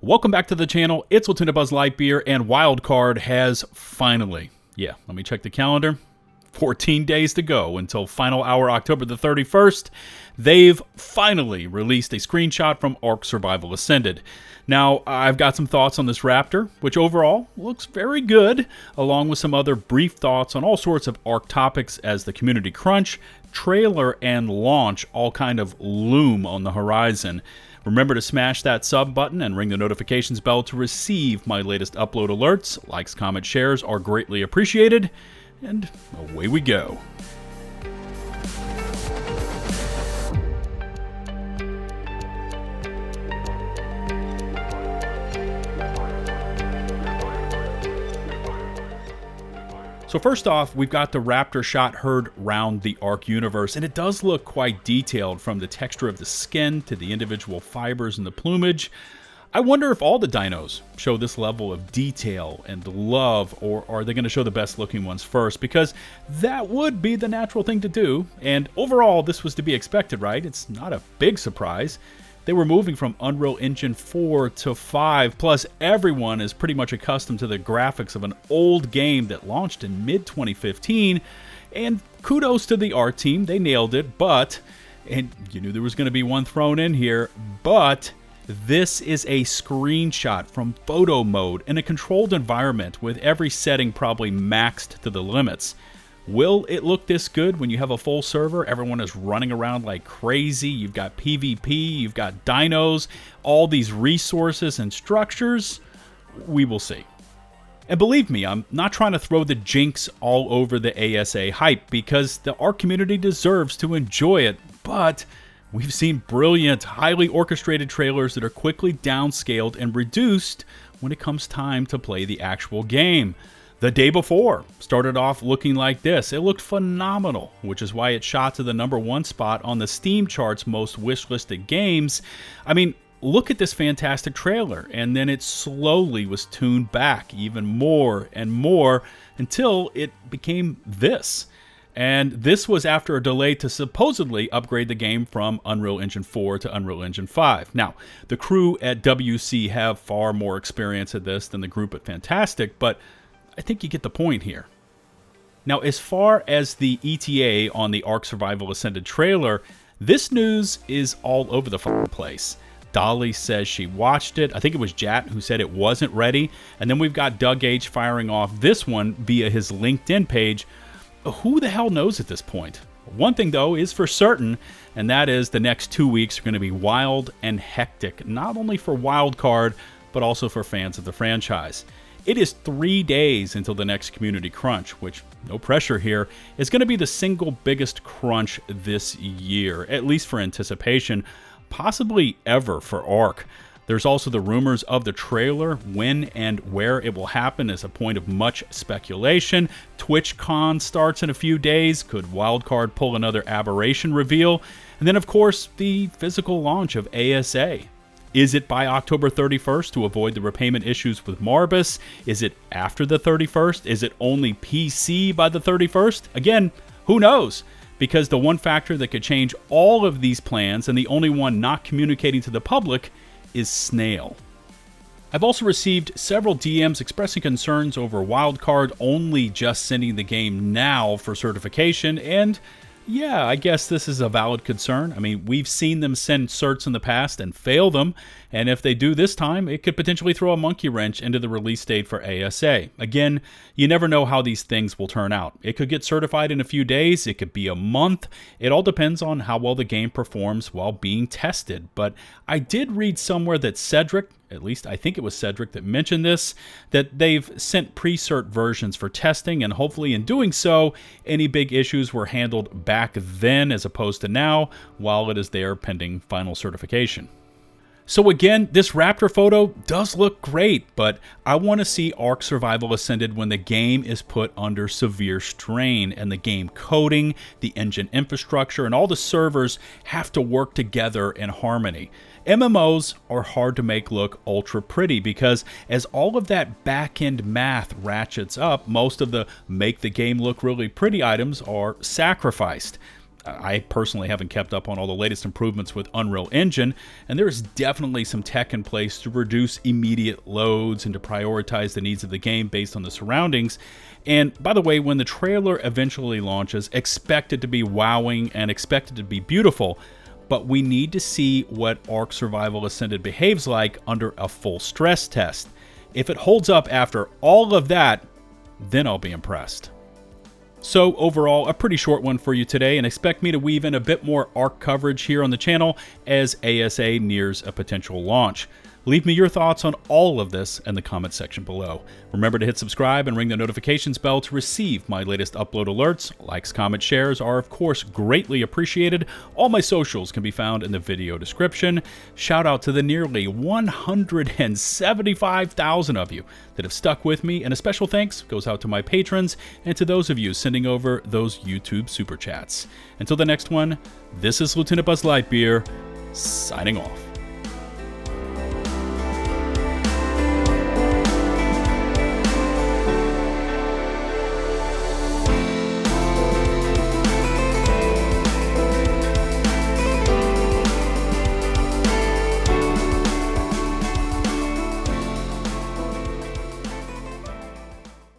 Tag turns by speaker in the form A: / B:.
A: Welcome back to the channel. It's LtBuzzLitebeer, and Wildcard has finally, let me check the calendar, 14 days to go until final hour October the 31st. They've finally released a screenshot from Ark Survival Ascended. Now, I've got some thoughts on this Raptor, which overall looks very good, along with some other brief thoughts on all sorts of Ark topics as the Community Crunch, trailer, and launch all kind of loom on the horizon. Remember to smash that sub button and ring the notifications bell to receive my latest upload alerts. Likes, comments, shares are greatly appreciated. And away we go. So first off, we've got the Raptor shot heard round the Ark universe, and it does look quite detailed from the texture of the skin to the individual fibers in the plumage. I wonder if all the dinos show this level of detail and love, or are they going to show the best looking ones first? Because that would be the natural thing to do, and overall this was to be expected, right? It's not a big surprise. They were moving from Unreal Engine 4 to 5, plus everyone is pretty much accustomed to the graphics of an old game that launched in mid-2015, and kudos to the art team, they nailed it, but, and you knew there was going to be one thrown in here, but this is a screenshot from photo mode in a controlled environment with every setting probably maxed to the limits. Will it look this good when you have a full server? Everyone is running around like crazy. You've got PvP, you've got dinos, all these resources and structures. We will see. And believe me, I'm not trying to throw the jinx all over the ASA hype because the Ark community deserves to enjoy it, but we've seen brilliant, highly orchestrated trailers that are quickly downscaled and reduced when it comes time to play the actual game. The day before started off looking like this. It looked phenomenal, which is why it shot to the #1 spot on the Steam chart's most wishlisted games. I mean, look at this fantastic trailer, and then it slowly was tuned back even more and more until it became this. And this was after a delay to supposedly upgrade the game from Unreal Engine 4 to Unreal Engine 5. Now, the crew at WC have far more experience at this than the group at Fantastic, but I think you get the point here. Now, as far as the ETA on the Ark Survival Ascended trailer, this news is all over the place. Dolly says she watched it. I think it was Jat who said it wasn't ready. And then we've got Doug H firing off this one via his LinkedIn page. Who the hell knows at this point? One thing, though, is for certain, and that is the next 2 weeks are going to be wild and hectic, not only for Wildcard, but also for fans of the franchise. It is 3 days until the next Community Crunch, which, no pressure here, is going to be the single biggest crunch this year, at least for anticipation, possibly ever for Ark. There's also the rumors of the trailer. When and where it will happen is a point of much speculation. TwitchCon starts in a few days. Could Wildcard pull another aberration reveal? And then, of course, the physical launch of ASA. Is it by October 31st to avoid the repayment issues with Marbus? Is it after the 31st? Is it only PC by the 31st? Again, who knows? Because the one factor that could change all of these plans, and the only one not communicating to the public, is Snail. I've also received several DMs expressing concerns over Wildcard only just sending the game now for certification, and yeah, I guess this is a valid concern. I mean, we've seen them send certs in the past and fail them, and if they do this time, it could potentially throw a monkey wrench into the release date for ASA. Again, you never know how these things will turn out. It could get certified in a few days, it could be a month. It all depends on how well the game performs while being tested. But I did read somewhere that Cedric, at least I think it was Cedric that mentioned this, that they've sent pre-cert versions for testing, and hopefully in doing so, any big issues were handled back then as opposed to now, while it is there pending final certification. So again, this Raptor photo does look great, but I want to see Ark Survival Ascended when the game is put under severe strain and the game coding, the engine infrastructure, and all the servers have to work together in harmony. MMOs are hard to make look ultra pretty because as all of that back-end math ratchets up, most of the make the game look really pretty items are sacrificed. I personally haven't kept up on all the latest improvements with Unreal Engine, and there is definitely some tech in place to reduce immediate loads and to prioritize the needs of the game based on the surroundings. And by the way, when the trailer eventually launches, expect it to be wowing and expect it to be beautiful, but we need to see what Ark Survival Ascended behaves like under a full stress test. If it holds up after all of that, then I'll be impressed. So overall, a pretty short one for you today, and expect me to weave in a bit more Ark coverage here on the channel as ASA nears a potential launch. Leave me your thoughts on all of this in the comment section below. Remember to hit subscribe and ring the notifications bell to receive my latest upload alerts. Likes, comments, shares are of course greatly appreciated. All my socials can be found in the video description. Shout out to the nearly 175,000 of you that have stuck with me, and a special thanks goes out to my patrons and to those of you sending over those YouTube super chats. Until the next one, this is LtBuzzLitebeer signing off.